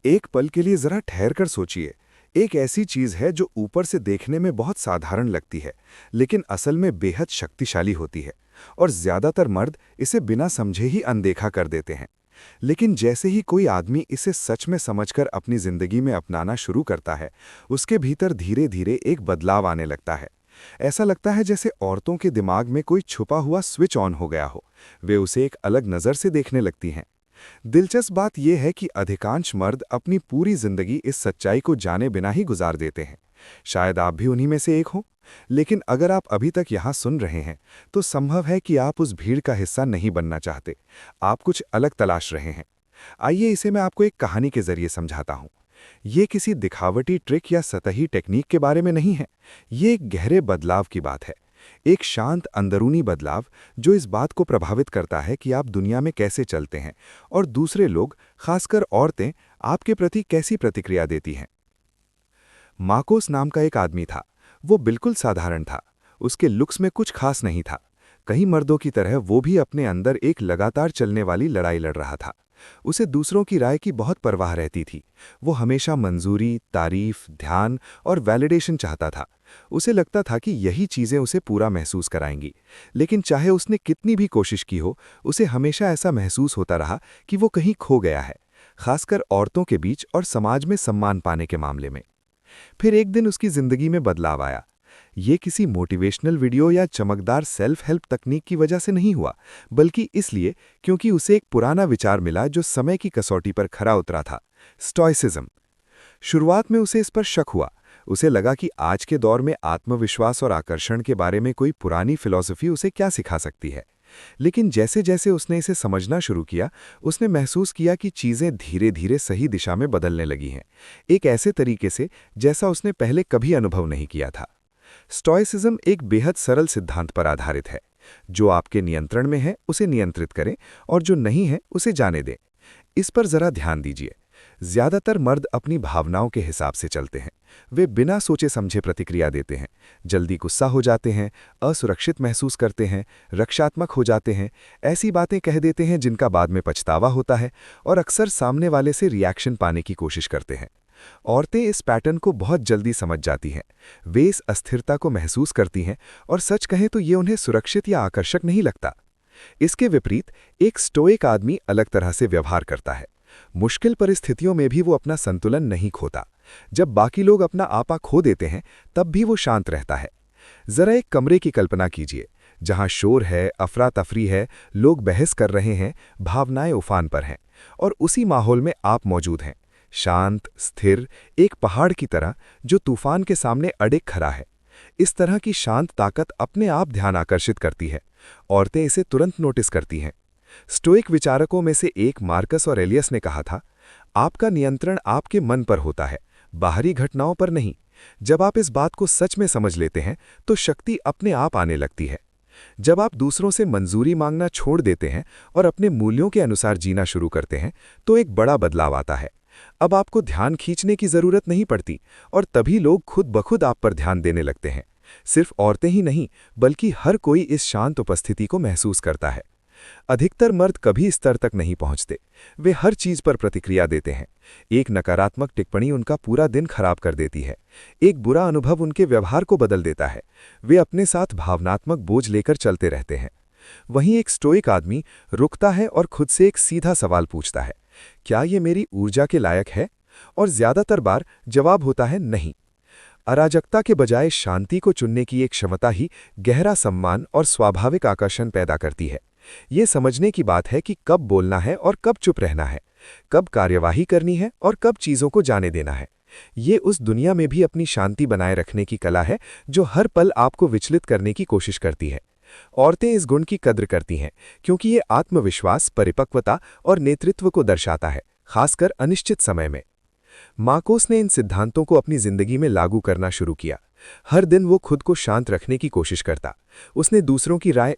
एक पल के लिए जरा ठहर कर सोचिए। एक ऐसी चीज है जो ऊपर से देखने में बहुत साधारण लगती है, लेकिन असल में बेहद शक्तिशाली होती है। और ज्यादातर मर्द इसे बिना समझे ही अनदेखा कर देते हैं। लेकिन जैसे ही कोई आदमी इसे सच में समझकर अपनी जिंदगी में अपनाना शुरू करता है, उसके भीतर धीरे धीरे एक बदलाव आने लगता है। ऐसा लगता है जैसे औरतों के दिमाग में कोई छुपा हुआ स्विच ऑन हो गया हो। वे उसे एक अलग नज़र से देखने लगती हैं। दिलचस्प बात यह है कि अधिकांश मर्द अपनी पूरी जिंदगी इस सच्चाई को जाने बिना ही गुजार देते हैं। शायद आप भी उन्हीं में से एक हो। लेकिन अगर आप अभी तक यहाँ सुन रहे हैं, तो संभव है कि आप उस भीड़ का हिस्सा नहीं बनना चाहते। आप कुछ अलग तलाश रहे हैं। आइए इसे मैं आपको एक कहानी के जरिए समझाता हूँ। ये किसी दिखावटी ट्रिक या सतही टेक्निक के बारे में नहीं है। ये एक गहरे बदलाव की बात है। एक शांत अंदरूनी बदलाव जो इस बात को प्रभावित करता है कि आप दुनिया में कैसे चलते हैं और दूसरे लोग, खासकर औरतें, आपके प्रति कैसी प्रतिक्रिया देती हैं। मार्कोस नाम का एक आदमी था। वो बिल्कुल साधारण था। उसके लुक्स में कुछ खास नहीं था। कई मर्दों की तरह वो भी अपने अंदर एक लगातार चलने वाली लड़ाई लड़ रहा था। उसे दूसरों की राय की बहुत परवाह रहती थी। वो हमेशा मंजूरी, तारीफ, ध्यान और वैलिडेशन चाहता था। उसे लगता था कि यही चीज़ें उसे पूरा महसूस कराएंगी। लेकिन चाहे उसने कितनी भी कोशिश की हो, उसे हमेशा ऐसा महसूस होता रहा कि वो कहीं खो गया है, खासकर औरतों के बीच और समाज में सम्मान पाने के मामले में। फिर एक दिन उसकी जिंदगी में बदलाव आया। ये किसी मोटिवेशनल वीडियो या चमकदार सेल्फ हेल्प तकनीक की वजह से नहीं हुआ, बल्कि इसलिए क्योंकि उसे एक पुराना विचार मिला जो समय की कसौटी पर खरा उतरा था: स्टोइसिज्म। शुरुआत में उसे इस पर शक हुआ। उसे लगा कि आज के दौर में आत्मविश्वास और आकर्षण के बारे में कोई पुरानी फिलॉसफी उसे क्या सिखा सकती है। लेकिन जैसे जैसे उसने इसे समझना शुरू किया, उसने महसूस किया कि चीज़ें धीरे धीरे सही दिशा में बदलने लगी हैं, एक ऐसे तरीके से जैसा उसने पहले कभी अनुभव नहीं किया था। स्टोइसिज्म एक बेहद सरल सिद्धांत पर आधारित है: जो आपके नियंत्रण में है उसे नियंत्रित करें, और जो नहीं है उसे जाने दें। इस पर जरा ध्यान दीजिए। ज्यादातर मर्द अपनी भावनाओं के हिसाब से चलते हैं। वे बिना सोचे समझे प्रतिक्रिया देते हैं, जल्दी गुस्सा हो जाते हैं, असुरक्षित महसूस करते हैं, रक्षात्मक हो जाते हैं, ऐसी बातें कह देते हैं जिनका बाद में पछतावा होता है, और अक्सर सामने वाले से रिएक्शन पाने की कोशिश करते हैं। औरतें इस पैटर्न को बहुत जल्दी समझ जाती हैं। वे इस अस्थिरता को महसूस करती हैं, और सच कहें तो ये उन्हें सुरक्षित या आकर्षक नहीं लगता। इसके विपरीत एक स्टोइक आदमी अलग तरह से व्यवहार करता है। मुश्किल परिस्थितियों में भी वो अपना संतुलन नहीं खोता। जब बाकी लोग अपना आपा खो देते हैं, तब भी वो शांत रहता है। जरा एक कमरे की कल्पना कीजिए, जहां शोर है, अफरा तफरी है, लोग बहस कर रहे हैं, भावनाएं उफान पर हैं, और उसी माहौल में आप मौजूद हैं, शांत, स्थिर, एक पहाड़ की तरह जो तूफान के सामने अड़िग खड़ा है। इस तरह की शांत ताकत अपने आप ध्यान आकर्षित करती है। औरतें इसे तुरंत नोटिस करती हैं। स्टोइक विचारकों में से एक मार्कस ऑरेलियस ने कहा था, आपका नियंत्रण आपके मन पर होता है, बाहरी घटनाओं पर नहीं। जब आप इस बात को सच में समझ लेते हैं, तो शक्ति अपने आप आने लगती है। जब आप दूसरों से मंजूरी मांगना छोड़ देते हैं और अपने मूल्यों के अनुसार जीना शुरू करते हैं, तो एक बड़ा बदलाव आता है। अब आपको ध्यान खींचने की जरूरत नहीं पड़ती, और तभी लोग खुद ब खुद आप पर ध्यान देने लगते हैं। सिर्फ औरतें ही नहीं, बल्कि हर कोई इस शांत उपस्थिति को महसूस करता है। अधिकतर मर्द कभी इस स्तर तक नहीं पहुंचते। वे हर चीज पर प्रतिक्रिया देते हैं। एक नकारात्मक टिप्पणी उनका पूरा दिन खराब कर देती है। एक बुरा अनुभव उनके व्यवहार को बदल देता है। वे अपने साथ भावनात्मक बोझ लेकर चलते रहते हैं। वहीं एक स्टोइक आदमी रुकता है और खुद से एक सीधा सवाल पूछता है: क्या ये मेरी ऊर्जा के लायक है? और ज्यादातर बार जवाब होता है नहीं। अराजकता के बजाय शांति को चुनने की एक क्षमता ही गहरा सम्मान और स्वाभाविक आकर्षण पैदा करती है। ये समझने की बात है कि कब बोलना है और कब चुप रहना है, कब कार्यवाही करनी है और कब चीजों को जाने देना है। ये उस दुनिया में भी अपनी शांति बनाए रखने की कला है जो हर पल आपको विचलित करने की कोशिश करती है। औरतें इस गुण की कद्र करती हैं, क्योंकि ये आत्मविश्वास, परिपक्वता और नेतृत्व को दर्शाता है, खासकर अनिश्चित समय में। मार्कोस ने इन सिद्धांतों को अपनी जिंदगी में लागू करना शुरू किया। हर दिन वो खुद को शांत रखने की कोशिश करता। उसने दूसरों की राय